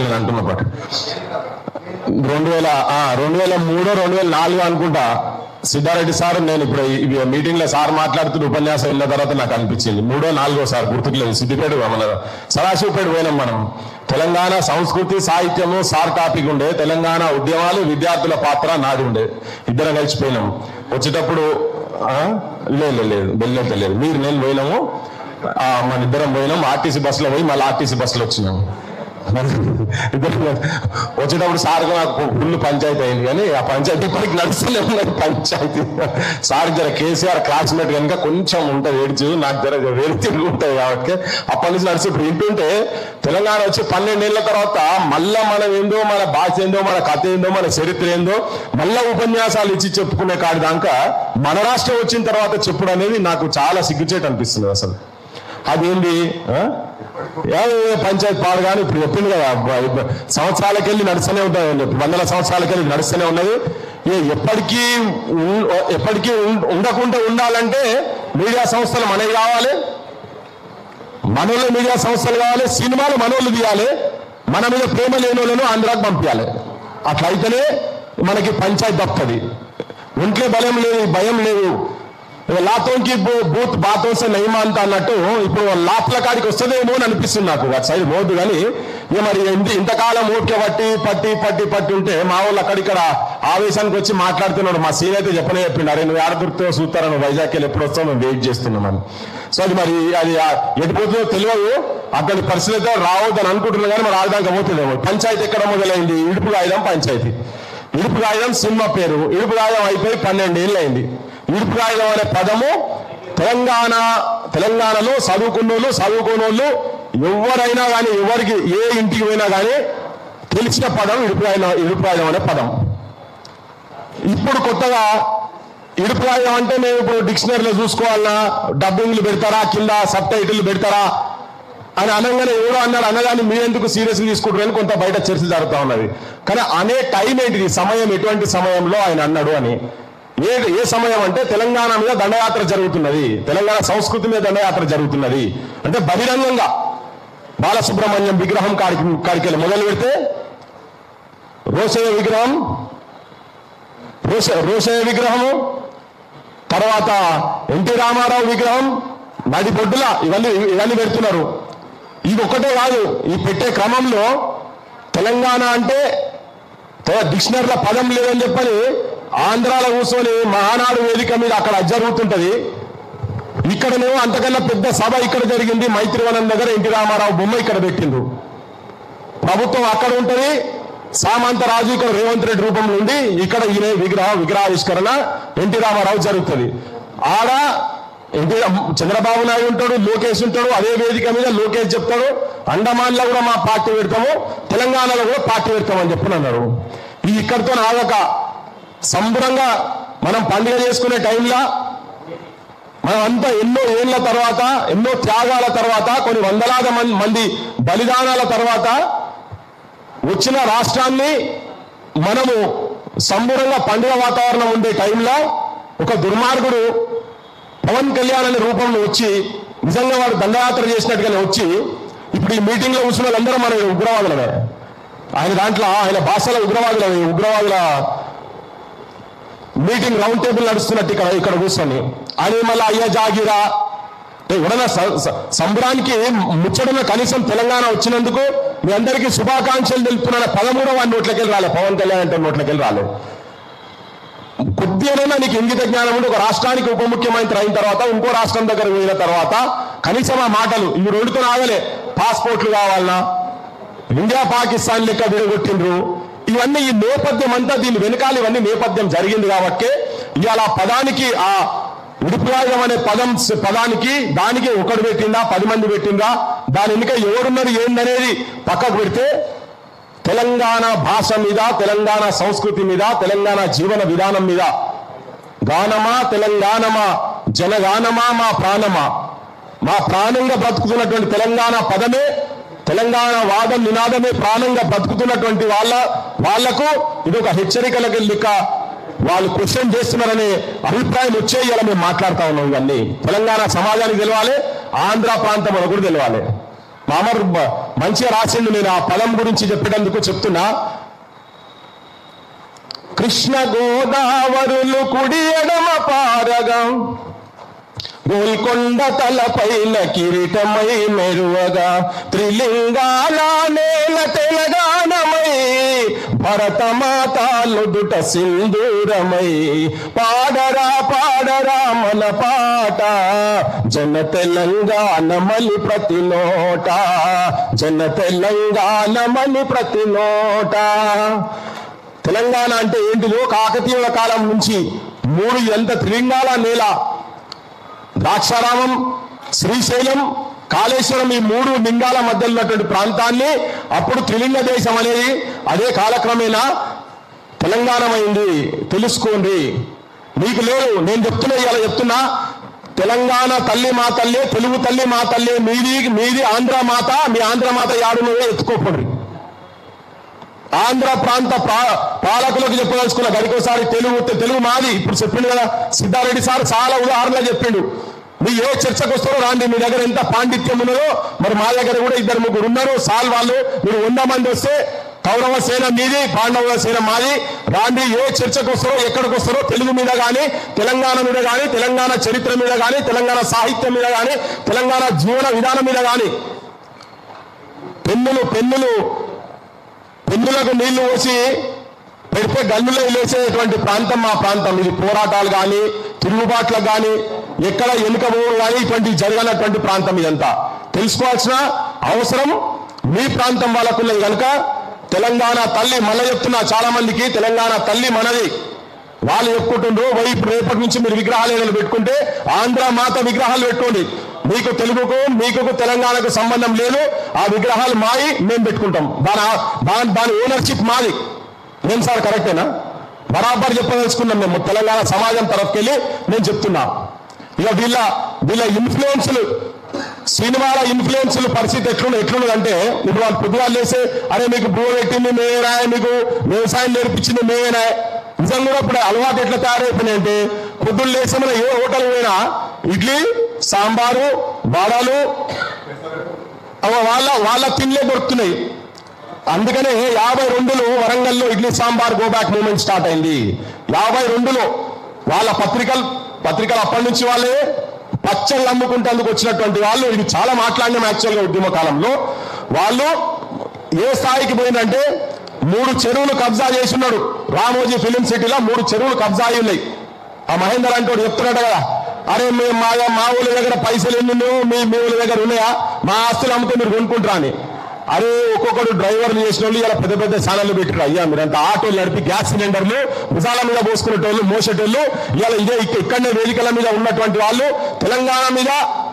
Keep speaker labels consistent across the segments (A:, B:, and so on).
A: నేను అంటున్న పాటు 2003-2004 అనుకుంటా సిద్ధారెడ్డి సార్ నేను ఇప్పుడు మీటింగ్ లో సార్ మాట్లాడుతున్న ఉపన్యాసం వెళ్ళిన తర్వాత నాకు అనిపించింది 3-4 సార్ గుర్తుకులేదు. సిద్దిపేట మన సదాశివపేట పోయినాం మనం. తెలంగాణ సంస్కృతి సాహిత్యము సార్ టాపిక్ ఉండే, తెలంగాణ ఉద్యమాలు విద్యార్థుల పాత్ర నాది ఉండే. ఇద్దరం కలిసిపోయినాం. వచ్చేటప్పుడు లేదు వెళ్ళలేదు మీరు నేను పోయినాము. మన ఇద్దరం పోయినాం. ఆర్టీసీ బస్సులో పోయి మళ్ళీ ఆర్టీసీ బస్సులో వచ్చినాము. వచ్చేటప్పుడు సార్ నాకు ఫుల్ పంచాయతీ అయింది, కానీ ఆ పంచాయతీ ఇప్పటికి నడుస్తూనే ఉన్నది పంచాయతీ. సార్ జర కేసీఆర్ క్లాస్మేట్ కనుక కొంచెం ఉంటుంది ఏడ్చు, నాకు జర వేరు తిరిగి ఉంటుంది కాబట్టి అప్పటి నుంచి నడిచి ఇప్పుడు వింటుంటే తెలంగాణ వచ్చి 12 ఏళ్ల తర్వాత మళ్ళా మనం ఏందో, మన భాష ఏందో, మన కథ ఏందో, మన చరిత్ర ఏందో మళ్ళా ఉపన్యాసాలు ఇచ్చి చెప్పుకునే కాడి దాకా మన రాష్ట్రం వచ్చిన తర్వాత చెప్పుడు అనేది నాకు చాలా సిగ్గుచేటు అనిపిస్తుంది. అసలు అదేంటి పంచాయతీ పాడు కానీ ఇప్పుడు చెప్పింది కదా, సంవత్సరాలకెళ్ళి నడుస్తూనే ఉంటుంది, 100 సంవత్సరాలకెళ్ళి నడుస్తూనే ఉన్నది. ఎప్పటికీ ఉండకుండా ఉండాలంటే మీడియా సంస్థలు మనవి కావాలి, మనోళ్ళు మీడియా సంస్థలు కావాలి, సినిమాలు మనోళ్ళు తీయాలి, మన మీద ప్రేమ లేని వాళ్ళను ఆంధ్రాకి పంపించాలి. అట్లయితేనే మనకి పంచాయతీ తప్పది. ఒంట్లో భయం లేదు. లాతోంకి బూత్ బాతోసే నయమా అంత అన్నట్టు ఇప్పుడు లాట్ల కాడికి వస్తుందేమో అని అనిపిస్తుంది నాకు. అటు సైడ్ మోదు కానీ ఇక మరి ఇంతకాలం ఓకే పట్టి ఉంటే మా వాళ్ళు అక్కడిక్కడ ఆవేశానికి వచ్చి మాట్లాడుతున్నాడు. మా సీన్ అయితే చెప్పిండు, అరే నువ్వు ఆడదుర్తో చూస్తారా, నువ్వు వైజాగ్ వెళ్ళి ఎప్పుడు వస్తావు, మేము వెయిట్ చేస్తున్నామని. సో అది మరి అది ఎటుపోతుందో తెలియదు. అక్కడి పరిస్థితి అయితే రావద్దని అనుకుంటున్నా కానీ మరి ఆడదాకా పోతుందేమో. పంచాయతీ ఎక్కడ మొదలైంది? ఇడుపు కాగితం పంచాయతీ. ఇడుపు కాగితం సినిమా పేరు. ఇడుపు కాగితం అయిపోయి 12 ఏళ్ళు అయింది. ఇడుపు కాగితం అనే పదము తెలంగాణలో చదువుకోనోళ్ళు ఎవరైనా కానీ, ఎవరికి ఏ ఇంటికి పోయినా కానీ తెలిసిన పదం ఇడుపు కాగితం అనే పదం. ఇప్పుడు కొత్తగా ఇడుపు కాగితం అంటే మేము ఇప్పుడు డిక్షనరీలో చూసుకోవాలన్నా, డబ్బింగ్లు పెడతారా, కింద సబ్ టైటిల్ పెడతారా అని అనగానే ఎవరో అన్నాడు. అనగానే మీరు ఎందుకు సీరియస్గా తీసుకుంటారని కొంత బయట చర్చ జరుగుతూ ఉన్నది. కానీ అనే టైం ఏంటిది, సమయం ఎటువంటి సమయంలో ఆయన అన్నాడు అని. ఏ సమయం అంటే తెలంగాణ మీద దండయాత్ర జరుగుతున్నది, తెలంగాణ సంస్కృతి మీద దండయాత్ర జరుగుతున్నది అంటే బహిరంగంగా బాలసుబ్రహ్మణ్యం విగ్రహం కాడికెళ్ళి మొదలు పెడితే రోషయ్య విగ్రహము, తర్వాత ఎన్టీ రామారావు విగ్రహం, నడి బొడ్డుల ఇవన్నీ పెడుతున్నారు. ఇది ఒక్కటే కాదు, ఈ పెట్టే క్రమంలో తెలంగాణ అంటే డిక్షనరీలో పదం లేదని చెప్పని ఆంధ్రాలో కూర్చొని మహానాడు వేదిక మీద అక్కడ జరుగుతుంటది. ఇక్కడనేమో అంతకన్నా పెద్ద సభ ఇక్కడ జరిగింది, మైత్రివనం దగ్గర ఎన్టీ రామారావు బొమ్మ ఇక్కడ పెట్టిండ్రు. ప్రభుత్వం అక్కడ ఉంటది, సామంతరాజు ఇక్కడ రేవంత్ రెడ్డి రూపంలో ఉండి ఇక్కడ ఈయన విగ్రహావిష్కరణ ఎన్టీ రామారావు జరుగుతుంది. ఆడ చంద్రబాబు నాయుడు ఉంటాడు, లోకేష్ ఉంటాడు. అదే వేదిక మీద లోకేష్ చెప్తాడు, అండమాన్లో కూడా మా పార్టీ పెడతాము, తెలంగాణలో కూడా పార్టీ పెడతామని చెప్పని అన్నారు. ఇది ఇక్కడితో ఆగక సంబరంగా మనం పండుగ చేసుకునే టైంలో మనం అంతా ఎన్నో ఏళ్ల తర్వాత, ఎన్నో త్యాగాల తర్వాత, కొన్ని వందలాది మంది బలిదానాల తర్వాత వచ్చిన రాష్ట్రాన్ని మనము సంబరంగా పండుగ వాతావరణం ఉండే టైంలో ఒక దుర్మార్గుడు పవన్ కళ్యాణ్ అనే రూపంలో వచ్చి, నిజంగా వాడు దండయాత్ర చేసినట్టుగానే వచ్చి, ఇప్పుడు ఈ మీటింగ్ లో కూర్చున్న వాళ్ళందరూ మన ఉగ్రవాదులమే. ఆయన దాంట్లో ఆయన భాషలో ఉగ్రవాదుల మీటింగ్ రౌండ్ టేబుల్ నడుస్తున్నట్టు ఇక్కడ కూర్చొని ఆయన మళ్ళీ అయ్యా జాగిరా ఎవడన్నా సంబరానికి ముచ్చడన కనీసం తెలంగాణ వచ్చినందుకు మీ అందరికీ శుభాకాంక్షలు తెలుపుతున్న 13వ నోట్లకెళ్ళి రాలే. పవన్ కళ్యాణ్ అంటే నోట్లకెళ్ళి రాలే. కొద్దిగానైనా నీకు ఇంగిత జ్ఞానం ఉండి ఒక రాష్ట్రానికి ఉప ముఖ్యమంత్రి అయిన తర్వాత ఇంకో రాష్ట్రం దగ్గర పోయిన తర్వాత కనీసం ఆ మాటలు ఇవి రెండుతో ఆగలే. పాస్పోర్ట్లు కావాలన్నా, ఇండియా పాకిస్తాన్ లెక్క విడగొట్టిండ్రు. ఇవన్నీ ఈ నేపథ్యం అంతా, దీని వెనకాల ఇవన్నీ నేపథ్యం జరిగింది కాబట్టి ఇవాళ పదానికి, ఆ ఉడిపిరాజం అనే పదానికి దానికి ఒకడు పెట్టిందా 10 మంది పెట్టిందా, దాని వెనుక ఎవరున్నారు ఏందనేది పక్కకు పెడితే తెలంగాణ భాష మీద, తెలంగాణ సంస్కృతి మీద, తెలంగాణ జీవన విధానం మీద గానమా తెలంగాణమా జనగానమా మా ప్రాణమా, మా ప్రాణంగా బ్రతుకుతున్నటువంటి తెలంగాణ పదమే, తెలంగాణ వాదం నినాదమే ప్రాణంగా బ్రతుకుతున్నటువంటి వాళ్లకు ఇది ఒక హెచ్చరికలకు లెక్క. వాళ్ళు క్వశ్చన్ చేస్తున్నారనే అభిప్రాయం వచ్చే ఇలా మేము మాట్లాడుతూ ఉన్నాం. ఇవన్నీ తెలంగాణ సమాజానికి తెలవాలి, ఆంధ్ర ప్రాంతం అని కూడా తెలవాలి. మంచిగా రాసిండు. నేను ఆ పదం గురించి చెప్పేటందుకు చెప్తున్నా. కృష్ణ గోదావరులు కుడి ఎడమ పారగా గోల్కొండ తలపైన కిరీటమై మెరువగా త్రిలింగాల నేల తెలంగాణమై భరతమాతాలుదుట సింధూరమై పాడరా పాడరా మన పాట జన తెలంగాణమని ప్రతి నోట జన తెలంగాణమని ప్రతి నోట. తెలంగాణ అంటే ఏంటిదో కాకతీయుల కాలం నుంచి 3 ఎంత త్రిలింగాల నేల, ద్రాక్షారామం, శ్రీశైలం, కాళేశ్వరం, ఈ 3 లింగాల మధ్య ఉన్నటువంటి ప్రాంతాన్ని అప్పుడు త్రిలింగ దేశం అనేది అదే కాలక్రమేణా తెలంగాణమైంది. తెలుసుకోండి. మీకు లేదు, నేను చెప్తున్నా. తెలంగాణ తల్లి మా తల్లి, తెలుగు తల్లి మా తల్లి, మీది ఆంధ్ర మాత, మీ ఆంధ్ర మాత యాడునో ఎత్తుకోపండి. ఆంధ్ర ప్రాంత పాలకులకు చెప్పదలుచుకున్న గడికోసారి తెలుగు మాది. ఇప్పుడు చెప్పిండు కదా సిద్ధారెడ్డి సార్, చాలా ఉదాహరణలు చెప్పిండు. మీ ఏ చర్చకు వస్తారో రాండి, మీ దగ్గర ఎంత పాండిత్యం ఉన్నదో. మరి మా దగ్గర కూడా 2-3 ఉన్నారు సాల్ వాళ్ళు. మీరు 100 మంది వస్తే కౌరవ సేన మీది, పాండవ సేన మాది. రాండి, ఏ చర్చకు వస్తారో ఎక్కడికి వస్తారో తెలుగు మీద కానీ, తెలంగాణ మీద కానీ, తెలంగాణ చరిత్ర మీద కానీ, తెలంగాణ సాహిత్యం మీద కానీ, తెలంగాణ జీవన విధానం మీద కానీ. పెన్నులకు నీళ్లు పోసి పెడితే గల్లులో లేసేటువంటి ప్రాంతం మా ప్రాంతం. ఇది పోరాటాలు కానీ, తిరుగుబాట్లకు కానీ, ఎక్కడ ఎన్నికబోడు కానీ ఇటువంటి జరగనటువంటి ప్రాంతం. ఇదంతా తెలుసుకోవాల్సిన అవసరం మీ ప్రాంతం వాళ్ళకున్నది కనుక తెలంగాణ తల్లి మళ్ళీ చెప్తున్నా, చాలా మందికి తెలంగాణ తల్లి మనది. వాళ్ళు చెప్పుకుంటుండ్రు, రేపటి నుంచి మీరు విగ్రహాలు ఏదైనా పెట్టుకుంటే ఆంధ్ర మాత విగ్రహాలు పెట్టుకోండి. మీకు తెలుగుకు మీకు తెలంగాణకు సంబంధం లేదు. ఆ విగ్రహాలు మాయి, మేము పెట్టుకుంటాం. దాని ఓనర్షిప్ మాది. నేను సార్ కరెక్టేనా? బరాబర్ చెప్పదలుచుకున్నాం మేము తెలంగాణ సమాజం తరఫుకెళ్ళి. నేను చెప్తున్నా, ఇక వీళ్ళ ఇన్ఫ్లుయెన్స్లు, సినిమాల ఇన్ఫ్లుయెన్స్లు పరిస్థితి ఎట్లున్నదంటే, ఇప్పుడు వాళ్ళు పొద్దుగాలు లేసే అరే మీకు భూ పెట్టింది మేమేనా, మీకు వ్యవసాయం నేర్పించింది మేమేనా. నిజంగా కూడా ఇప్పుడు అలవాటు ఎట్లా తయారైపోయినాయంటే, పొద్దున్న లేసే మన ఏ హోటల్ పోయినా ఇడ్లీ సాంబారు వడలు వాళ్ళ తిండ్లే దొరుకుతున్నాయి. అందుకనే 52లో వరంగల్లో idli sambar go back movement start అయింది. 52లో వాళ్ళ పత్రికలు అప్పటి నుంచి వాళ్ళే పచ్చళ్ళు అమ్ముకుంటేందుకు వచ్చినటువంటి వాళ్ళు. ఇది చాలా మాట్లాడినాం యాక్చువల్గా ఉద్యమ కాలంలో. వాళ్ళు ఏ స్థాయికి పోయిందంటే 3 చెరువులు కబ్జా చేస్తున్నాడు. రామోజీ ఫిలిం సిటీలో 3 చెరువులు కబ్జా అయి ఉన్నాయి. ఆ మహేందర్ అంటే చెప్తున్నాడు కదా, అరే మా ఊళ్ళ దగ్గర పైసలు ఎన్ని మీ ఊళ్ళ దగ్గర ఉన్నాయా, మా ఆస్తులు అమ్ముతే మీరు కొనుక్కుంటారా అని. అరే ఒక్కొక్కడు డ్రైవర్లు చేసిన వాళ్ళు ఇలా పెద్ద ఛానళ్ళు పెట్టారు. అయ్యా మీరంతా ఆటోలు నడిపి గ్యాస్ సిలిండర్లు భుజాల మీద పోసుకునేటోళ్ళు, మోసేటోళ్ళు, ఇలా ఇక్కడనే వేదికల మీద ఉన్నటువంటి వాళ్ళు తెలంగాణ మీద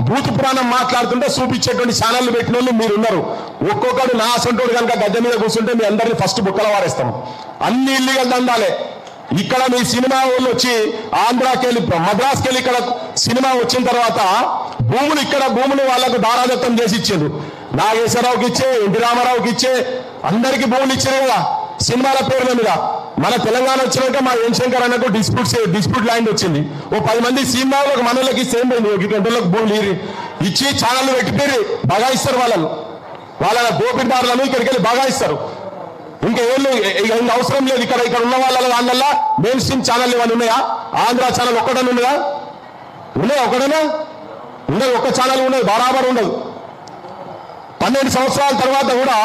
A: భూతి పురాణం మాట్లాడుతుంటే చూపించేటువంటి ఛానళ్ళు పెట్టిన వాళ్ళు మీరున్నారు. ఒక్కొక్కడు నా అసంటోడు కనుక గద్దె మీద కూర్చుంటే మీ అందరినీ ఫస్ట్ బుక్కల వారేస్తాం. అన్ని ఇల్లీగల్ దందాలే. ఇక్కడ మీ సినిమా వాళ్ళు వచ్చి ఆంధ్రాకి వెళ్ళి మద్రాస్కి వెళ్ళి ఇక్కడ సినిమా వచ్చిన తర్వాత భూములు వాళ్ళకు దారాదత్తం చేసి ఇచ్చిండ్రు. నాగేశ్వరరావుకి ఇచ్చే, ఎన్టీ రామారావుకి ఇచ్చే, అందరికీ భూములు ఇచ్చారు కదా సినిమాల పేర్ల మీద. మన తెలంగాణ వచ్చినాక మా ఎన్ శంకర్ అన్నకు డిస్ప్యూట్ ల్యాండ్ వచ్చింది. ఓ 10 మంది సినిమాలకు మనోళ్ళకి సేమ్ పోయింది. 1 గంటలకు భూములు ఇచ్చి ఛానళ్ళు పెట్టిపోయి బాగా ఇస్తారు. వాళ్ళ దోపిడిదారులను ఇక్కడికి వెళ్ళి బాగా ఇస్తారు. ఇంకా అవసరం లేదు. ఇక్కడ ఉన్న వాళ్ళ దానివల్ల మెయిన్ స్ట్రీమ్ ఛానల్ ఇవన్నీ ఉన్నాయా? ఆంధ్ర ఛానల్ ఒక్కటనే ఉన్నదా? ఉన్నాయా? ఒకటేనా ఉండదు. ఒక్క ఛానల్ ఉండదు, బరాబర్ ఉండదు. 12 సంవత్సరాల తర్వాత కూడా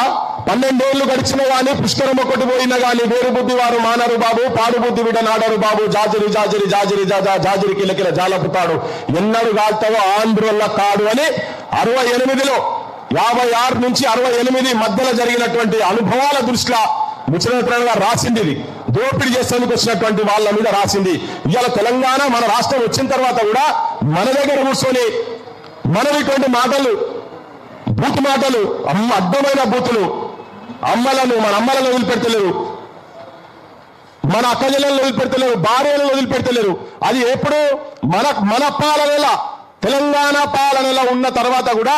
A: 12 ఏళ్ళు గడిచినా కానీ పుష్కరం ఒకటి పోయినా కానీ వేరు బుద్ధి వారు మానరు బాబు, పాడు బుద్ధి విడ నాడరు బాబు, జాజిరి జాజిరి జాజిరి జాజిరి కిలకిల జాలపుతాడు, ఎన్నడు గాల్తావో ఆంధ్రుల కాడు అని 68లో 56 నుంచి 68 మధ్యలో జరిగినటువంటి అనుభవాల దృష్ట్యా ముచ్చటగా రాసింది. ఇది దోపిడీ చేసేందుకు వచ్చినటువంటి వాళ్ళ మీద రాసింది. ఇవాళ తెలంగాణ మన రాష్ట్రం వచ్చిన తర్వాత కూడా మన దగ్గర కూర్చొని మనటువంటి మాటలు, బూతు మాటలు, అడ్డమైన బూతులు, మన అమ్మలను వదిలిపెడతలేరు, మన అక్కజలను వదిలిపెడతలేరు, భార్యలను వదిలిపెడతలేరు. అది ఎప్పుడు మన పాలనలా, తెలంగాణ పాలనలో ఉన్న తర్వాత కూడా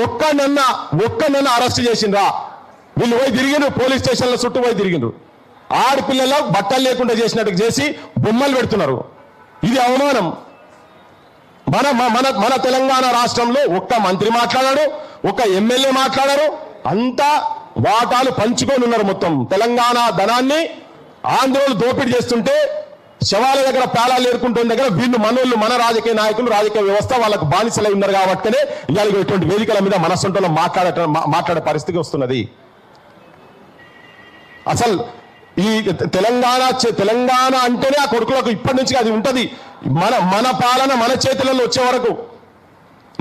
A: ఒక్కనన్నా అరెస్ట్ చేసిండ్రా? వీళ్ళు పోయి తిరిగిండ్రు, పోలీస్ స్టేషన్ల చుట్టూ పోయి తిరిగిండ్రు. ఆడపిల్లలు బట్టలు లేకుండా చేసినట్టు చేసి బొమ్మలు పెడుతున్నారు. ఇది అవమానం. మన తెలంగాణ రాష్ట్రంలో ఒక్క మంత్రి మాట్లాడారు, ఒక్క ఎమ్మెల్యే మాట్లాడారు, అంతా వాటాలు పంచుకొని ఉన్నారు. మొత్తం తెలంగాణ ధనాన్ని ఆంధ్రోలు దోపిడీ చేస్తుంటే శవాల దగ్గర పేలాలు ఏరుకుంటున్న దగ్గర వీళ్ళు మనోళ్ళు, మన రాజకీయ నాయకులు, రాజకీయ వ్యవస్థ వాళ్ళకు బానిసలై ఉన్నారు కాబట్టినే ఇవాళ ఇటువంటి వేదికల మీద మనసొంటలో మాట్లాడే పరిస్థితి వస్తున్నది. అసలు ఈ తెలంగాణ అంటేనే ఆ కొడుకులకు ఇప్పటి నుంచి అది ఉంటది. మన పాలన మన చేతులలో వచ్చే వరకు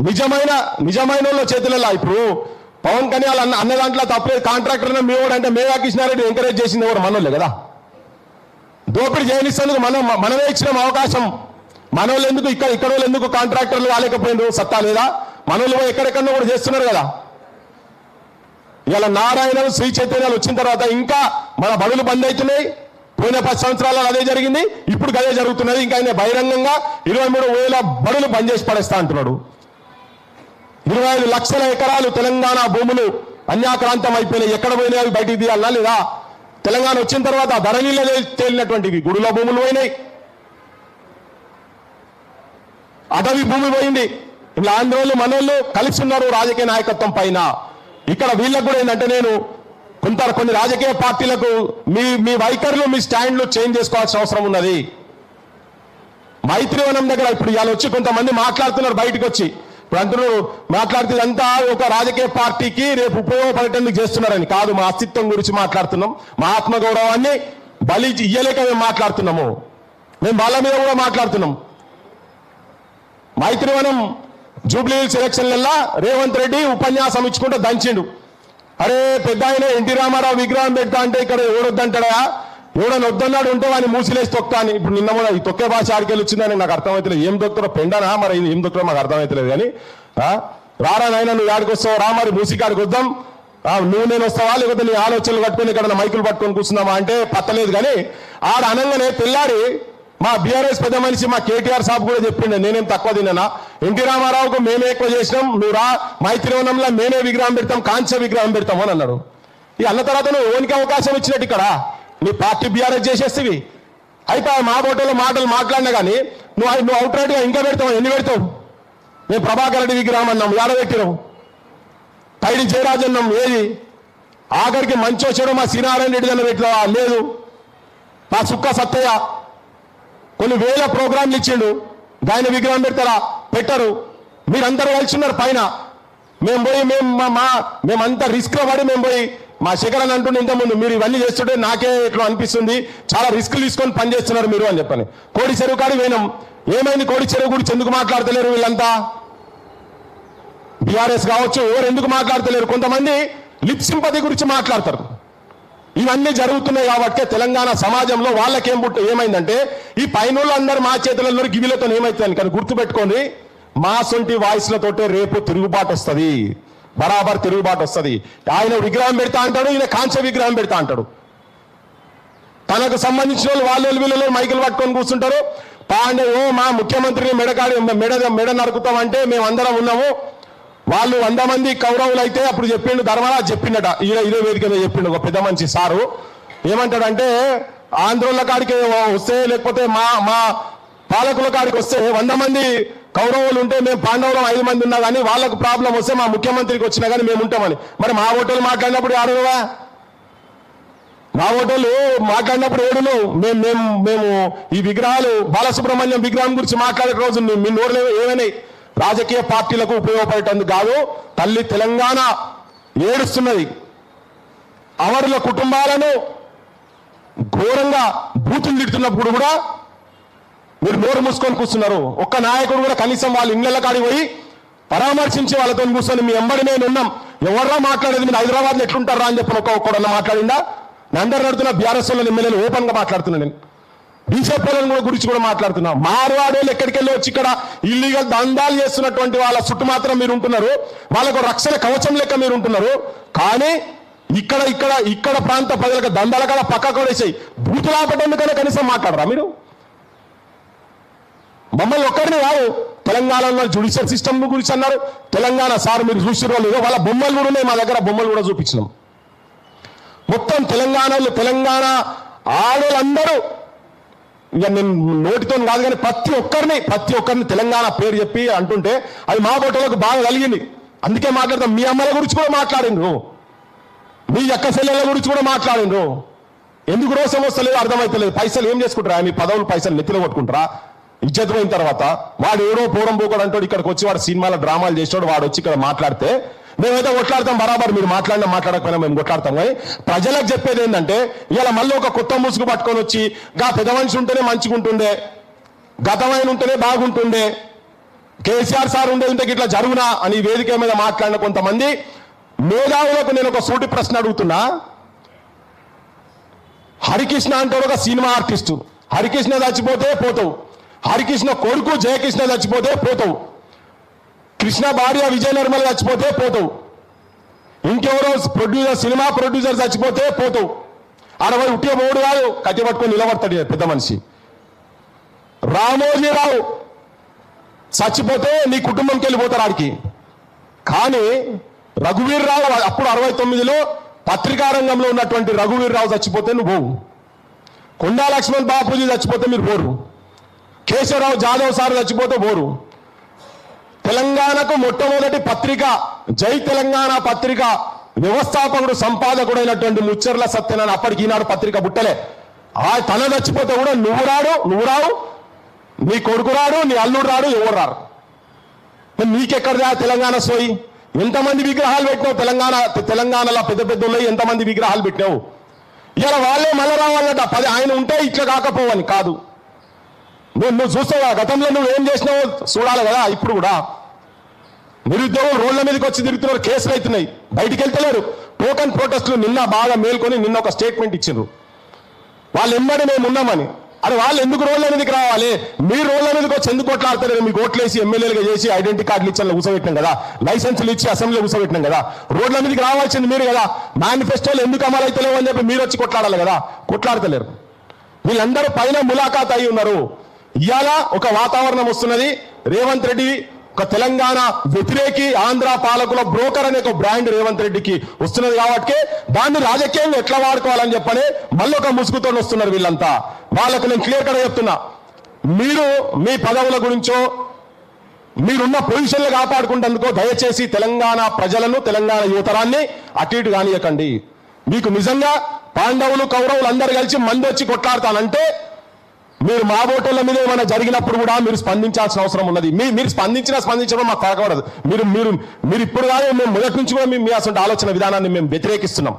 A: నిజమైన చేతులలో. ఇప్పుడు పవన్ కళ్యాణ్ అన్న దాంట్లో తప్పలేదు. కాంట్రాక్టర్ మేవాడు అంటే మేఘా కృష్ణారెడ్డి ఎంకరేజ్ చేసింది ఎవరు? మనోళ్ళే కదా. దోపిడీ చేయనిస్తేందుకు మనమే ఇచ్చిన అవకాశం. మనోళ్ళు ఎందుకు ఇక్కడ వాళ్ళు ఎందుకు కాంట్రాక్టర్లు కాలేకపోయిండ్రు? సత్తా లేదా? మనోళ్ళు ఎక్కడెక్కడో కూడా చేస్తున్నారు కదా. ఇవాళ నారాయణలు, శ్రీ చైతన్యాలు వచ్చిన తర్వాత ఇంకా మన బడులు బంద్ అవుతున్నాయి. పోయిన 10 సంవత్సరాల్లో అదే జరిగింది, ఇప్పుడు అదే జరుగుతున్నది. ఇంకా ఆయన బహిరంగంగా 23,000 బడులు బంద్ చేసి పడేస్తా అంటున్నాడు. 25 లక్షల ఎకరాలు తెలంగాణ భూములు అన్యాక్రాంతం అయిపోయినాయి. ఎక్కడ పోయినాయి? బయటికి తీయాలన్నా లేదా? తెలంగాణ వచ్చిన తర్వాత ధరణిలో తేలినటువంటివి గుడుల భూములు పోయినాయి, అటవీ భూమి పోయింది. ఇలా ఆంధ్రోళ్ళు మనోళ్ళు కలిసి ఉన్నారు రాజకీయ నాయకత్వం పైన. ఇక్కడ వీళ్ళకు కూడా ఏంటంటే నేను కొన్ని రాజకీయ పార్టీలకు మీ వైఖరులు, మీ స్టాండ్లు చేంజ్ చేసుకోవాల్సిన అవసరం ఉన్నది. మైత్రివనం దగ్గర ఇప్పుడు ఇవాళ వచ్చి కొంతమంది మాట్లాడుతున్నారు, బయటకు వచ్చి ఇప్పుడు అంటున్నారు మాట్లాడితే అంతా ఒక రాజకీయ పార్టీకి రేపు ఉపయోగపడేందుకు చేస్తున్నారని. కాదు, మా అస్తిత్వం గురించి మాట్లాడుతున్నాం. మా ఆత్మగౌరవాన్ని బలి ఇయ్యలేక మేము మాట్లాడుతున్నాము. మేము వాళ్ళ మీద కూడా మాట్లాడుతున్నాం. మైత్రివనం జూబ్లీ సెలక్షన్లల్లా రేవంత్ రెడ్డి ఉపన్యాసం ఇచ్చుకుంటూ దంచిండు. అరే పెద్ద ఆయన ఎన్టీ రామారావు విగ్రహం పెడతా అంటే ఇక్కడ ఎవడొద్దంటాడా? ఎవడని వద్దన్నాడు ఉంటే వాడిని మూసిలేసి తొక్తా అని. ఇప్పుడు నిన్న కూడా ఈ తొక్కే భాష ఆడికెళ్ళి వచ్చిందని నాకు అర్థమవుతలేదు. ఏం దొక్కుతారో పెండానా మరి ఏం దొక్కుతారో మాకు అర్థమవుతలేదు. కానీ రారా నాయన నువ్వు ఆడికి వస్తావు రా, మరి మూసికాడికి వద్దాం, నువ్వు నేను వస్తావా లేకపోతే నీ ఆలోచనలు పట్టుకొని ఇక్కడ మైకులు పట్టుకొని కూర్చున్నామా అంటే పత్తలేదు. కానీ ఆడ అనంగానే తెల్లారి మా బీఆర్ఎస్ పెద్ద మనిషి మా కేటీఆర్ సాబ్ కూడా చెప్పిండే, నేనేం తక్కువ తిన్నానా, ఎన్టీ రామారావుకు మేమే ఎక్కువ చేసినాం, నువ్వు రా మైత్రివనంలో మేమే విగ్రహం పెడతాం, కాంస్య విగ్రహం పెడతాం అని అన్నాడు. ఈ అన్న తర్వాత నువ్వు ఓనికి అవకాశం ఇచ్చినట్టు ఇక్కడ నీ పార్టీ బీఆర్ఎస్ చేసేస్తేవి అయితే మా ఫోటోలో మాటలు మాట్లాడినా కానీ నువ్వు అవుట్ రైట్గా ఇంకా పెడతావు. ఎన్ని పెడతావు? మేము ప్రభాకర్ రెడ్డి విగ్రహం అన్నాం, ఏడ పెట్టినాం. పైడి జయరాజ్ అన్నాం, ఏది? ఆఖరికి మంచి వచ్చాడు మా శ్రీనారాయణ రెడ్డి దాన్ని పెట్టినావా? లేదు. మా సుక్క సత్తయ్య కొన్ని వేల ప్రోగ్రాంలు ఇచ్చిండు, ఆయన విగ్రహం పెడతారా? పెట్టరు. మీరందరూ కలిసి ఉన్నారు పైన. మేము పోయి మేమంతా రిస్క్ లో పడి మేము పోయి మా శేఖర్ అని అంటుండే ఇంతకుముందు, మీరు ఇవన్నీ చేస్తుంటే నాకే ఇట్లా అనిపిస్తుంది, చాలా రిస్క్లు తీసుకొని పనిచేస్తున్నారు మీరు అని చెప్పని. కోడి చెరువు కాడి పోయినాం. ఏమైంది? కోడి చెరువు గురించి ఎందుకు మాట్లాడతలేరు వీళ్ళంతా? బీఆర్ఎస్ కావచ్చు, ఎవరు ఎందుకు మాట్లాడతలేరు? కొంతమంది లిప్ సింపతి గురించి మాట్లాడతారు. ఇవన్నీ జరుగుతున్నాయి కాబట్టి తెలంగాణ సమాజంలో వాళ్ళకేం ఏమైందంటే ఈ పైన అందరూ మా చేతులలో గివిలతో ఏమైతుంది కానీ గుర్తుపెట్టుకోండి, మా సొంటి వాయిస్లతోటే రేపు తిరుగుబాటు వస్తుంది, బరాబర్ తిరుగుబాటు వస్తుంది. ఆయన విగ్రహం పెడతా అంటాడు, ఈయన కాంస్య విగ్రహం పెడతా అంటాడు. తనకు సంబంధించిన వాళ్ళు వీళ్ళు మైకులు పట్టుకొని కూర్చుంటారు. పాండే మా ముఖ్యమంత్రిని మెడ నరుకుతామంటే మేము అందరం ఉన్నాము. వాళ్ళు 100 మంది కౌరవులు అయితే అప్పుడు చెప్పిండు, ధర్మరాజు చెప్పిండట, ఇదే వేదిక మీద చెప్పిండు ఒక పెద్ద మంచి సారు. ఏమంటాడంటే ఆంధ్రోళ్ళ కాడికి వస్తే లేకపోతే మా పాలకుల కాడికి వస్తే 100 మంది కౌరవులు ఉంటే మేము పాండవులం 5 మంది ఉన్నా కానీ వాళ్ళకు ప్రాబ్లం వస్తే మా ముఖ్యమంత్రికి వచ్చినా కానీ మేము ఉంటామని. మరి మా ఓటర్లు మాట్లాడినప్పుడు ఆడవా? మా ఓటర్లు మాట్లాడినప్పుడు ఏడును మేము ఈ విగ్రహాలు బాలసుబ్రహ్మణ్యం విగ్రహం గురించి మాట్లాడే రోజు మీ నోరులో ఏమైనా రాజకీయ పార్టీలకు ఉపయోగపడేటందుకు కాదు. తల్లి తెలంగాణ ఏడుస్తున్నది. అమరుల కుటుంబాలను ఘోరంగా బూతులు తిడుతున్నప్పుడు కూడా మీరు నోరు మూసుకొని కూర్చున్నారు. ఒక్క నాయకుడు కూడా కనీసం వాళ్ళ ఇళ్ల కాడికి పోయి పరామర్శించి వాళ్ళతో కూర్చొని మీ ఎంబడి మేము ఉన్నాం, ఎవర్రా మాట్లాడేది, మీరు హైదరాబాద్లో ఎట్లుంటారా అని చెప్పిన ఒక్కడన్నా మాట్లాడిందా? నేను అందరు నడుతున్నా బీఆర్ఎస్ వాళ్ళ ఎమ్మెల్యేలు ఓపెన్ గా మాట్లాడుతున్నా, నేను బీజేపీ గురించి కూడా మాట్లాడుతున్నా. మార్వాడేళ్ళు ఎక్కడికి వెళ్ళి వచ్చి ఇక్కడ ఇల్లీగల్ దందాలు చేస్తున్నటువంటి వాళ్ళ చుట్టూ మాత్రం మీరు ఉంటున్నారు, వాళ్ళకు రక్షణ కవచం లెక్క మీరు ఉంటున్నారు. కానీ ఇక్కడ ప్రాంత ప్రజలకు దందాల కడ పక్కకు కొడేసాయి బూతులాపటందుకనే కనీసం మాట్లాడరా మీరు? మమ్మల్ని ఒక్కరిని కాదు, తెలంగాణలో జ్యుడిషియల్ సిస్టమ్ గురించి అన్నారు. తెలంగాణ సార్ మీరు చూసిన వాళ్ళు వాళ్ళ బొమ్మలు కూడా ఉన్నాయి, మా దగ్గర బొమ్మలు కూడా చూపించినాం. మొత్తం తెలంగాణ ఆడోళ్ళందరూ, ఇక నేను నోటితో కాదు కానీ ప్రతి ఒక్కరిని తెలంగాణ పేరు చెప్పి అంటుంటే అది మా బొట్టలకు బాగా కలిగింది. అందుకే మాట్లాడతాం. మీ అమ్మల గురించి కూడా మాట్లాడిండ్రు. మీ అక్క చెల్లెల గురించి కూడా మాట్లాడిండ్రు. ఎందుకు రోషం వస్తలేదు అర్థమైతలేదు. పైసలు ఏం చేసుకుంటారా? మీ పదవులు పైసలు నెత్తిలో కొట్టుకుంటారా? ఇజ్జత్ పోయిన తర్వాత వాడు ఏడో పూరం పోకూడదు అంటాడు. ఇక్కడికి వచ్చి వాడు సినిమాలో డ్రామాలు చేసాడు. వాడు వచ్చి ఇక్కడ మాట్లాడితే మేమైతే కొట్లాడతాం బరాబర్. మీరు మాట్లాడకపోయినా మేము కొట్లాడతాం. కానీ ప్రజలకు చెప్పేది ఏంటంటే ఇలా మళ్ళీ ఒక కొత్త ముసుగు పట్టుకొని వచ్చి గా పెద్ద మనిషి ఉంటేనే మంచిగా ఉంటుండే, గతమైన ఉంటేనే బాగుంటుండే, కేసీఆర్ సార్ ఉండేది ఇట్లా జరుగునా అని వేదిక మీద మాట్లాడిన కొంతమంది మేధావులకు నేను ఒక సూటి ప్రశ్న అడుగుతున్నా. హరికృష్ణ అంటే ఒక సినిమా ఆర్టిస్టు. హరికృష్ణ చచ్చిపోతే పోతావు, హరికృష్ణ కొడుకు జయకృష్ణ చచ్చిపోతే పోతావు, కృష్ణ భార్య విజయ నిర్మల చచ్చిపోతే పోతావు, ఇంకెవరో ప్రొడ్యూసర్ సినిమా ప్రొడ్యూసర్ చచ్చిపోతే పోతావు. ఆడవాడు ఉట్టే మూడు కాదు, కత్తి పట్టుకొని నిలబడతాడు పెద్ద మనిషి. రామోజీరావు చచ్చిపోతే నీ కుటుంబంకి వెళ్ళిపోతారు ఆడికి. కానీ రఘువీర్ రావు అప్పుడు 69లో పత్రికా రంగంలో ఉన్నటువంటి రఘువీర్ రావు చచ్చిపోతే నువ్వు పోవు, కొండా లక్ష్మణ్ బాపూజీ చచ్చిపోతే మీరు పోరు, కేశవరావు జాదవ్ సార్ చచ్చిపోతే పోరు. తెలంగాణకు మొట్టమొదటి పత్రిక జై తెలంగాణ పత్రిక వ్యవస్థాపకుడు సంపాదకుడైనటువంటి ముచ్చర్ల సత్యనారాయణ అప్పటికి ఈనాడు పత్రిక బుట్టలే. తన చచ్చిపోతే కూడా నువ్వు రావు, నీ కొడుకు రాడు, నీ అల్లుడు రాడు, ఎవరు రారు. నీకెక్కడదా తెలంగాణ సోయి? ఎంతమంది విగ్రహాలు పెట్టినావు తెలంగాణలో పెద్ద పెద్ద ఉన్నాయి, ఎంతమంది విగ్రహాలు పెట్టినావు? ఇలా వాళ్ళే మళ్ళీ రావాలట. ఆయన ఉంటే ఇట్లా కాకపోవని కాదు. నువ్వు చూస్తావా గతంలో నువ్వు ఏం చేసినావో చూడాలి కదా. ఇప్పుడు కూడా నిరుద్యోగం రోడ్ల మీదకి వచ్చి తిరుగుతున్నారు, కేసులు అవుతున్నాయి, బయటికి వెళ్తలేరు. టోకన్ ప్రొటెస్టులు నిన్న బాగా మేల్కొని నిన్న ఒక స్టేట్మెంట్ ఇచ్చిండ్రు, వాళ్ళు ఎమ్మడి మేము ఉన్నామని. అది వాళ్ళు ఎందుకు రోడ్ల మీదకి రావాలి? మీరు రోడ్ల మీదకి వచ్చి ఎందుకు కొట్లాడతారు? మీకు ఓట్లేసి ఎమ్మెల్యేలుగా చేసి ఐడెంటిటీ కార్డులు ఇచ్చి కూర్చోబెట్టినాం కదా, లైసెన్సులు ఇచ్చి అసెంబ్లీలో కూర్చోబెట్టినాం కదా. రోడ్ల మీదకి రావాల్సింది మీరు కదా. మేనిఫెస్టోలు ఎందుకు అమలు అవుతలేవు అని చెప్పి మీరు వచ్చి కొట్లాడాలి కదా, కొట్లాడతలేరు. వీళ్ళందరూ పైన ములాఖాత్ అయి ఉన్నారు. ఇవాళ ఒక వాతావరణం వస్తున్నది. రేవంత్ రెడ్డి ఒక తెలంగాణ వ్యతిరేకి, ఆంధ్ర పాలకుల బ్రోకర్ అనే ఒక బ్రాండ్ రేవంత్ రెడ్డికి వస్తున్నది కాబట్టి దాన్ని రాజకీయంగా ఎట్లా వాడుకోవాలని చెప్పని మళ్ళీ ఒక ముసుగుతో వస్తున్నారు వీళ్ళంతా. వాళ్ళకు నేను క్లియర్ కట్గా చెప్తున్నా, మీరు మీ పదవుల గురించో మీరున్న పొజిషన్లు కాపాడుకుంటేందుకో దయచేసి తెలంగాణ ప్రజలను, తెలంగాణ యువతరాన్ని అటు ఇటు కానియకండి. మీకు నిజంగా పాండవులు కౌరవులు అందరు కలిసి మంది వచ్చి కొట్లాడతానంటే మీరు మా ఓటర్ల మీద ఏమైనా జరిగినప్పుడు కూడా మీరు స్పందించాల్సిన అవసరం ఉన్నది. మీరు స్పందించడం మాకు తాకూడదు. మీరు ఇప్పుడు కాదు, మేము మొదటి నుంచి కూడా మీ అసలు ఆలోచన విధానాన్ని మేము వ్యతిరేకిస్తున్నాం.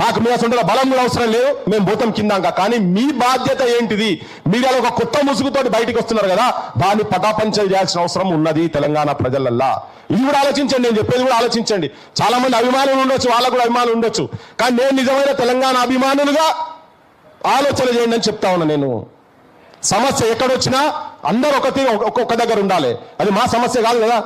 A: మాకు మీ అసలు బలం కూడా అవసరం లేదు, మేము భూతం కిందాక. కానీ మీ బాధ్యత ఏంటిది? మీరు అలా ఒక కొత్త ముసుగుతోటి బయటకు వస్తున్నారు కదా, దాన్ని పటాపంచలు చేయాల్సిన అవసరం ఉన్నది తెలంగాణ ప్రజలల్లా. ఇది కూడా ఆలోచించండి, నేను చెప్పేది కూడా ఆలోచించండి. చాలా మంది అభిమానులు ఉండొచ్చు, వాళ్ళకు కూడా అభిమానులు ఉండొచ్చు. కానీ నేను నిజమైన తెలంగాణ అభిమానులుగా ఆలోచన చేయండి అని చెప్తా ఉన్నా. నేను సమస్య ఎక్కడొచ్చినా అందరూ ఒక్కొక్క దగ్గర ఉండాలి. అది మా సమస్య కాదు కదా.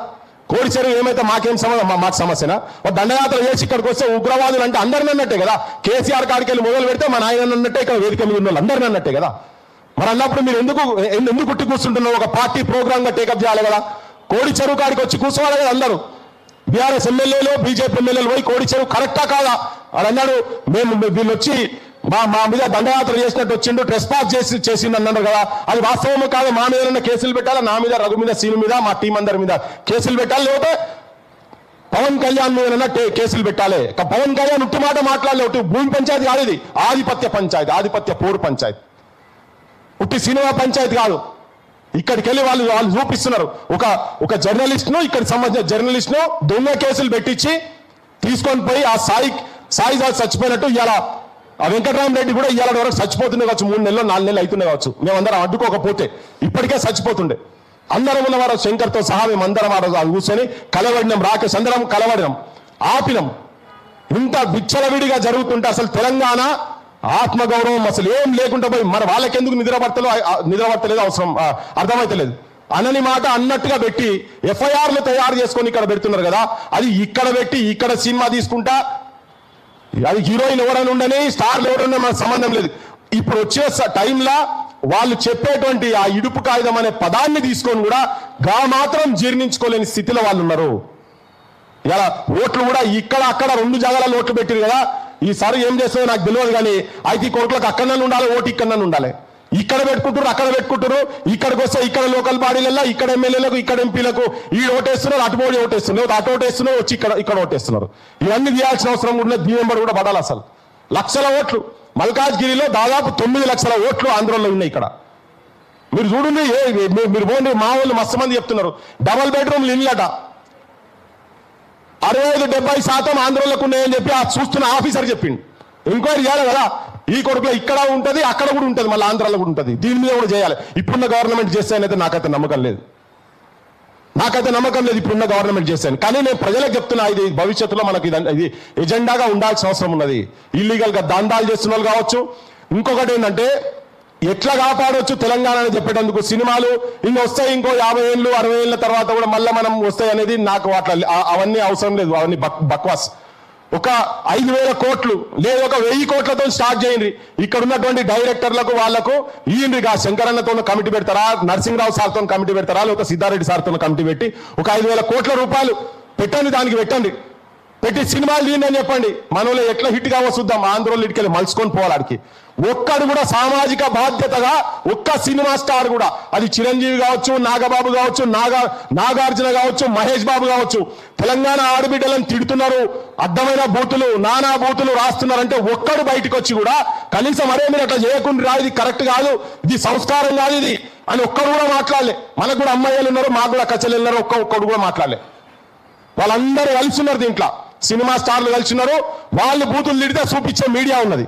A: కోడి చెరువు ఏమైతే మాకేం మాకు సమస్యనా? దండయాత్ర చేసి ఇక్కడికి వస్తే ఉగ్రవాదులు అంటే అందరిని అన్నట్టే కదా. కేసీఆర్ కాడికి వెళ్ళి మొదలు పెడితే మా నాయన అన్నట్టే, ఇక్కడ వేదిక మీద ఉన్న వాళ్ళు అందరిని అన్నట్టే కదా. మరి అన్నప్పుడు మీరు ఎందుకు కుట్టి కూర్చుంటున్నారు? ఒక పార్టీ ప్రోగ్రామ్ గా టేకప్ చేయాలి కదా. కోడి చెరువు కాడికి వచ్చి కూర్చోవాలి కదా అందరూ. బీఆర్ఎస్ ఎమ్మెల్యేలు, బీజేపీ ఎమ్మెల్యేలు పోయి కోడి చెరువు కరెక్టా కాదా అని అన్నాడు. వీళ్ళు వచ్చి మా మీద దండయాత్ర చేసినట్టు వచ్చిండు, ట్రెస్ పాస్ చేసిండు అన్నారు కదా. అది వాస్తవము కాదు. మా మీద కేసులు పెట్టాలి, నా మీద, రఘు మీద, సీను మీద, మా టీం అందరి మీద కేసులు పెట్టాలి. లేకపోతే పవన్ కళ్యాణ్ మీద కేసులు పెట్టాలి. పవన్ కళ్యాణ్ ఉట్టి మాట మాట్లాడలే. ఉట్టి భూమి పంచాయతీ కాదు, ఇది ఆధిపత్య పంచాయతీ, ఆధిపత్య పోరు పంచాయతీ, ఉట్టి సినిమా పంచాయతీ కాదు. ఇక్కడికి వెళ్ళి వాళ్ళు చూపిస్తున్నారు. ఒక జర్నలిస్ట్ ను, ఇక్కడ సంబంధించిన జర్నలిస్ట్ ను దొంగ కేసులు పెట్టించి తీసుకొని పోయి ఆ సాయి చచ్చిపోయినట్టు ఇలా ఆ వెంకటరామరెడ్డి కూడా ఇవాళ వరకు చచ్చిపోతుండే కావచ్చు. 3 నెలలు 4 నెలలు అవుతుండే కావచ్చు. మేమందరం అడ్డుకోకపోతే ఇప్పటికే చచ్చిపోతుండే. అందరం ఉన్నవారు శంకర్తో సహా మేమందరం అది కూర్చొని కలవడినాం. రాకేష్ అందరం కలవడినాం, ఆపినాం. ఇంత విచ్చలవిడిగా జరుగుతుంటే అసలు తెలంగాణ ఆత్మగౌరవం అసలు ఏం లేకుండా పోయి మరి వాళ్ళకెందుకు నిద్రపడతలేదు అవసరం అర్థమైతలేదు. అనని మాట అన్నట్టుగా పెట్టి ఎఫ్ఐఆర్లు తయారు చేసుకొని ఇక్కడ పెడుతున్నారు కదా. అది ఇక్కడ పెట్టి ఇక్కడ సినిమా తీసుకుంటా, అది హీరోయిన్ ఎవరైనా ఉండని, స్టార్లు ఎవరైనా మనకు సంబంధం లేదు. ఇప్పుడు వచ్చే టైంలో వాళ్ళు చెప్పేటువంటి ఆ ఇడుపు కాగితం అనే పదాన్ని తీసుకొని కూడా మాత్రం జీర్ణించుకోలేని స్థితిలో వాళ్ళు ఉన్నారు. ఇలా ఓట్లు కూడా ఇక్కడ అక్కడ 2 జాగాల ఓట్లు పెట్టారు కదా. ఈసారి ఏం చేస్తుందో నాకు తెలియదు. కానీ 5 కోట్లకు అక్కడనే ఉండాలి, ఓటు ఇక్కడనే ఉండాలి. ఇక్కడ పెట్టుకుంటారు, అక్కడ పెట్టుకుంటారు. ఇక్కడికి వస్తే ఇక్కడ లోకల్ బాడీలలో, ఇక్కడ ఎమ్మెల్యేలకు, ఇక్కడ ఎంపీలకు ఈ ఓటేస్తున్నారు, అటు పోయి ఓటేస్తున్నారు, అటు ఓటేస్తున్నారు, వచ్చి ఇక్కడ ఓటేస్తున్నారు. ఇవన్నీ తీయాల్సిన అవసరం కూడా దీని వెంబడి కూడా పడాలి. అసలు లక్షల ఓట్లు మల్కాజ్గిరిలో దాదాపు 9 లక్షల ఓట్లు ఆంధ్రలో ఉన్నాయి. ఇక్కడ మీరు చూడండి, మీరు పోండి, మా వాళ్ళు మస్తు మంది చెప్తున్నారు డబల్ బెడ్రూమ్లు ఇళ్ళట 65-70% ఆంధ్రలోకి ఉన్నాయని చెప్పి ఆ చూస్తున్న ఆఫీసర్ చెప్పిండు. ఎంక్వైరీ చేయాలి కదా, ఈ కొడుకులో ఇక్కడ ఉంటుంది, అక్కడ కూడా ఉంటుంది, మళ్ళీ ఆంధ్రాలో కూడా ఉంటుంది. దీని మీద కూడా చేయాలి. ఇప్పుడున్న గవర్నమెంట్ చేస్తానైతే నాకైతే నమ్మకం లేదు, ఇప్పుడున్న గవర్నమెంట్ చేస్తాను. కానీ నేను ప్రజలకు చెప్తున్నా, ఇది భవిష్యత్తులో మనకి ఇది ఎజెండాగా ఉండాల్సిన అవసరం ఉన్నది. ఇల్లీగల్ గా దందాలు చేస్తున్న వాళ్ళు కావచ్చు. ఇంకొకటి ఏంటంటే ఎట్లా కాపాడవచ్చు తెలంగాణ అని చెప్పేటందుకు సినిమాలు వస్తాయి, ఇంకో 50 ఏళ్ళు 60 ఏళ్ళ తర్వాత కూడా మళ్ళీ మనం వస్తాయి అనేది నాకు అట్లా అవన్నీ అవసరం లేదు. అవన్నీ బక్వాస్. ఒక 5,000 కోట్లు లేదా ఒక 1000 కోట్లతో స్టార్ట్ చేయండి. ఇక్కడ ఉన్నటువంటి డైరెక్టర్లకు వాళ్లకు ఈయనగా శంకరన్నతో కమిటీ పెడతారా, నరసింహరావు సార్తో కమిటీ పెడతారా, లేక సిద్ధారెడ్డి సార్తో కమిటీ పెట్టి ఒక 5,000 కోట్ల రూపాయలు పెట్టండి, దానికి పెట్టి సినిమాలు తీయండి అని చెప్పండి. మనలో ఎట్లా హిట్ కావో చూద్దాం. ఆంధ్రలో ఇటుకెళ్ళి మలుచుకొని పోవాడికి ఒక్కడు కూడా సామాజిక బాధ్యతగా ఒక్క సినిమా స్టార్ కూడా, అది చిరంజీవి కావచ్చు, నాగబాబు కావచ్చు, నాగార్జున కావచ్చు, మహేష్ బాబు కావచ్చు, తెలంగాణ ఆడబిడ్డలను తిడుతున్నారు, అడ్డమైన బూతులు, నానా బూతులు రాస్తున్నారంటే ఒక్కడు బయటకు వచ్చి కూడా కనీసం అరే మీరు అట్లా చేయకుండా ఇది కరెక్ట్ కాదు, ఇది సంస్కారం కాదు ఇది అని ఒక్కడు కూడా మాట్లాడలే. మనకు కూడా అమ్మాయిలు ఉన్నారు, మాకు కూడా కచ్చలు ఉన్నారు, ఒక్కడు కూడా మాట్లాడలే. వాళ్ళందరూ కలిసి ఉన్నారు దీంట్లో, సినిమా స్టార్లు కలిసి ఉన్నారు. వాళ్ళు బూతులు తిడితే చూపించే మీడియా ఉన్నది.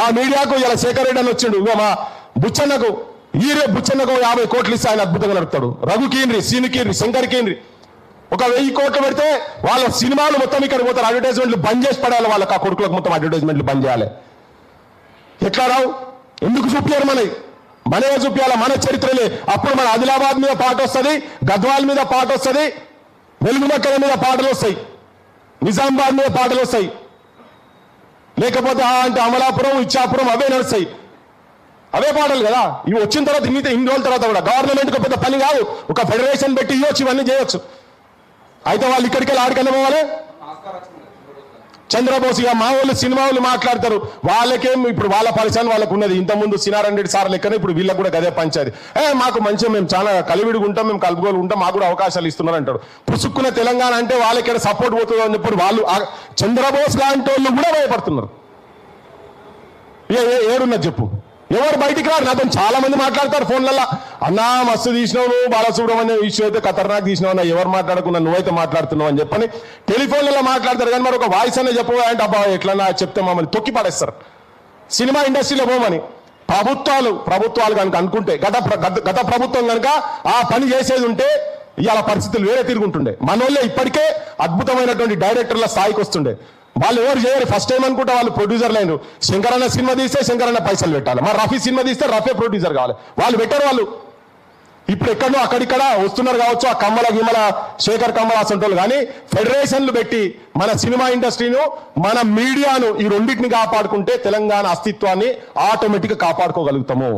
A: ఆ మీడియాకు ఇలా శేఖర్ రెడ్డి అని వచ్చిండు. మా బుచ్చన్నకు 50 కోట్లు ఇస్తే ఆయన అద్భుతంగా నడుపుతాడు. రఘు కీన్రి, సీను కీన్రి, శంకర్ కీన్రి ఒక 1000 కోట్లు పెడితే వాళ్ళ సినిమాలు మొత్తం ఇక్కడ పోతారు. అడ్వర్టైజ్మెంట్లు బంద్ చేసి పడాలి. వాళ్ళకి ఆ కొడుకులకు మొత్తం అడ్వర్టైజ్మెంట్లు బంద్ చేయాలి. ఎట్లా రావు? ఎందుకు చూపించారు? మనమే చూపించాలి, మన చరిత్రలే. అప్పుడు మన ఆదిలాబాద్ మీద పాట వస్తుంది, గద్వాల్ మీద పాట వస్తుంది, వెలుగుమక్కల మీద పాటలు వస్తాయి, నిజామాబాద్ మీద పాటలు వస్తాయి, లేకపోతే అంటే అమలాపురం, ఇచ్చాపురం అవే నడుస్తాయి, అవే పాటలు కదా. ఇవి వచ్చిన తర్వాత ఇన్ని రోజుల తర్వాత కూడా గవర్నమెంట్కి పెద్ద పని కాదు, ఒక ఫెడరేషన్ పెట్టి ఇవ్వచ్చు, ఇవన్నీ చేయొచ్చు. అయితే వాళ్ళు ఇక్కడికి వెళ్ళి ఆడికన్నా పోవాలి. చంద్రబోస్ ఇక మా వాళ్ళు సినిమా వాళ్ళు మాట్లాడతారు, వాళ్ళకేం ఇప్పుడు వాళ్ళ పరిచయం వాళ్ళకు ఉన్నది. ఇంతకుముందు సినారాయణ రెడ్డి సార్ లెక్కనే ఇప్పుడు వీళ్ళకి కూడా గదే పంచాది. మాకు మంచిగా మేము చాలా కలివిడిగా ఉంటాం, మేము కలుపుకోలు ఉంటాం, మాకు కూడా అవకాశాలు ఇస్తున్నారు అంటాడు. పుసుక్కున్న తెలంగాణ అంటే వాళ్ళకి సపోర్ట్ పోతుంది అని చెప్పి వాళ్ళు చంద్రబోస్ లాంటి వాళ్ళు కూడా భయపడుతున్నారు. ఏడున్నది చెప్పు, ఎవరు బయటికి రారు. నాతో చాలా మంది మాట్లాడతారు ఫోన్లలో, అన్నా మస్తు తీసినావు నువ్వు, బాలసుబ్రహ్మణ్యం ఇష్యూ అయితే ఖతర్నాక్ తీసినావు అన్న, ఎవరు మాట్లాడుకున్నా నువ్వైతే మాట్లాడుతున్నావు అని చెప్పని టెలిఫోన్లలో మాట్లాడతారు. కానీ మరి ఒక వాయిస్ అనే చెప్పబోయే అంటే అబ్బా ఎట్లన్నా చెప్తే మమ్మల్ని తొక్కి పడేస్తారు. సినిమా ఇండస్ట్రీలో పోమని ప్రభుత్వాలు కనుక అనుకుంటే, గత ప్రభుత్వం కనుక ఆ పని చేసేది ఉంటే ఇవాళ పరిస్థితులు వేరే తిరుగుంటుండే. మనోళ్ళే ఇప్పటికే అద్భుతమైనటువంటి డైరెక్టర్ల స్థాయికి వస్తుండే. వాళ్ళు ఎవరు చేయరు. ఫస్ట్ టైం అనుకుంటే వాళ్ళు ప్రొడ్యూసర్లు అయినారు. శంకరన్న సినిమా తీస్తే శంకరన్న పైసలు పెట్టాలి, మరి రఫీ సినిమా తీస్తే రఫే ప్రొడ్యూసర్ కావాలి. వాళ్ళు పెట్టారు. వాళ్ళు ఇప్పుడు ఎక్కడో అక్కడిక్కడ వస్తున్నారు కావచ్చు, ఆ గిమ్మల శేఖర్ కమ్మల అసంటోళ్ళు. కానీ ఫెడరేషన్లు పెట్టి మన సినిమా ఇండస్ట్రీను, మన మీడియాను, ఈ రెండింటిని కాపాడుకుంటే తెలంగాణ అస్తిత్వాన్ని ఆటోమేటిక్గా కాపాడుకోగలుగుతాము.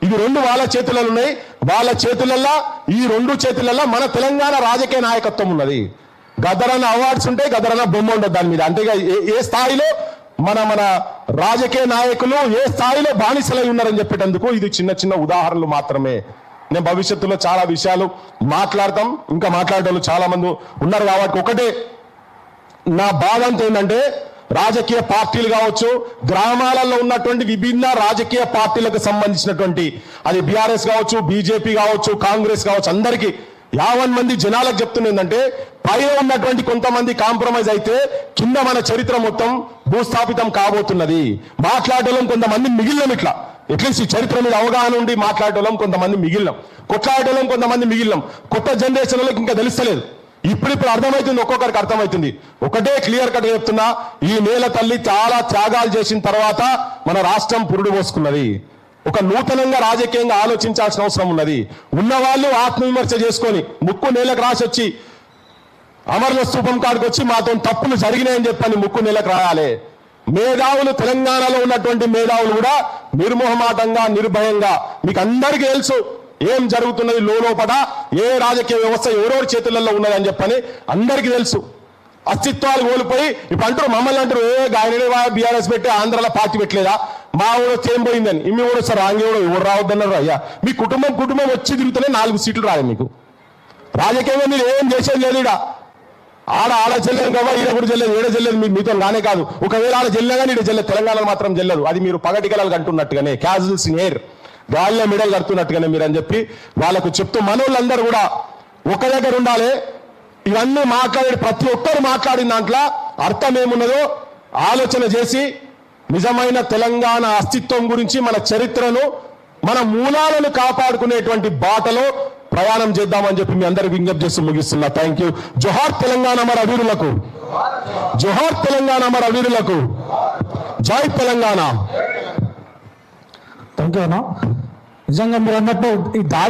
A: ఇవి రెండు వాళ్ళ చేతులలో ఉన్నాయి. వాళ్ళ చేతులల్లో, ఈ రెండు చేతులలో మన తెలంగాణ రాజకీయ నాయకత్వం ఉన్నది. గదరన్న అవార్డ్స్ ఉంటాయి, గదరన్న బొమ్మ ఉండదు దాని మీద. అంటే ఏ స్థాయిలో మన రాజకీయ నాయకులు ఏ స్థాయిలో బానిసలై ఉన్నారని చెప్పేటందుకు ఇది చిన్న ఉదాహరణలు మాత్రమే. నేను భవిష్యత్తులో చాలా విషయాలు మాట్లాడతాం, ఇంకా మాట్లాడేటోళ్ళు చాలా మంది ఉన్నారు. కాబట్టి ఒకటే నా బాధ అంతా ఏంటంటే, రాజకీయ పార్టీలు కావచ్చు, గ్రామాలలో ఉన్నటువంటి విభిన్న రాజకీయ పార్టీలకు సంబంధించినటువంటి, అది బీఆర్ఎస్ కావచ్చు, బీజేపీ కావచ్చు, కాంగ్రెస్ కావచ్చు, అందరికీ 50 మంది జనాలకు చెప్తున్నా ఏంటంటే, పైన ఉన్నటువంటి కొంతమంది కాంప్రమైజ్ అయితే కింద మన చరిత్ర మొత్తం భూస్థాపితం కాబోతున్నది. మాట్లాడటం కొంతమంది మిగిలినం, ఇట్లా అట్లీస్ట్ ఈ చరిత్ర మీద అవగాహన ఉండి మాట్లాడటం కొంతమంది మిగిలినం, కొట్లాడటం కొంతమంది మిగిలినం. కొత్త జనరేషన్లకు ఇంకా తెలుస్తలేదు. ఇప్పుడు అర్థమవుతుంది, ఒక్కొక్కరికి అర్థమవుతుంది. ఒకటే క్లియర్ కట్ చెప్తున్నా, ఈ నేల తల్లి చాలా త్యాగాలు చేసిన తర్వాత మన రాష్ట్రం పురుడు పోసుకున్నది. ఒక నూతనంగా రాజకీయంగా ఆలోచించాల్సిన అవసరం ఉన్నది. ఉన్నవాళ్ళు ఆత్మవిమర్శ చేసుకొని ముక్కు నేలకు రాసి వచ్చి అమరుల స్తూపం కాడికి వచ్చి మాతో తప్పులు జరిగినాయని చెప్పని ముక్కు నేలకు రాయాలి. మేధావులు, తెలంగాణలో ఉన్నటువంటి మేధావులు కూడా నిర్మోహమాటంగా, నిర్భయంగా, మీకు అందరికీ తెలుసు ఏం జరుగుతున్నది లోపల, ఏ రాజకీయ వ్యవస్థ ఎవరెవరి చేతులలో ఉన్నదని చెప్పని అందరికీ తెలుసు. అస్తిత్వాలు కోల్పోయి ఇప్పుడు అంటారు, మమ్మల్ని అంటారు, గాయనే బీఆర్ఎస్ పెట్టి ఆంధ్రాలో పార్టీ పెట్టలేదా? మా ఊరు ఏం పోయిందని ఇమ్మి కూడా సార్ ఆంగే కూడా ఎవరు రావద్దన్నారు. అయ్యా మీ కుటుంబం వచ్చి తిరుగుతూనే 4 సీట్లు రాదు మీకు. రాజకీయంగా మీరు ఏం చేసేది లేదు. ఈడ ఆడ చెల్లెదు కదా, ఈడ కూడా చెల్లెదు, ఏడ చెల్లెదు మీతో కానే కాదు. ఒకవేళ ఆడ చెల్లె కానీ ఈడ చెల్లెదు, తెలంగాణలో మాత్రం చెల్లదు. అది మీరు పగటికలాలు కంటున్నట్టుగానే, క్యాజువల్స్ ఇన్ ఎయిర్, గాలిలో మెడల్ కడుతున్నట్టుగానే మీరు అని చెప్పి వాళ్ళకు చెప్తూ, మనోళ్ళందరూ కూడా ఒక దగ్గర ఉండాలి. ఇవన్నీ మాట్లాడే ప్రతి ఒక్కరు మాట్లాడిన దాంట్లో అర్థం ఏమున్నదో ఆలోచన చేసి నిజమైన తెలంగాణ అస్తిత్వం గురించి, మన చరిత్రను, మన మూలాలను కాపాడుకునేటువంటి బాటలో ప్రయాణం చేద్దామని చెప్పి మీ అందరికి విజ్ఞప్తి చేస్తూ ముగిస్తున్నా. Thank you. జోహార్ తెలంగాణ మన అమరవీరులకు, జోహార్ తెలంగాణ మన అమరవీరులకు, జై తెలంగాణ.
B: థ్యాంక్ యూ అన్న. నిజంగా మీరు అన్నట్టు ఈ దాడి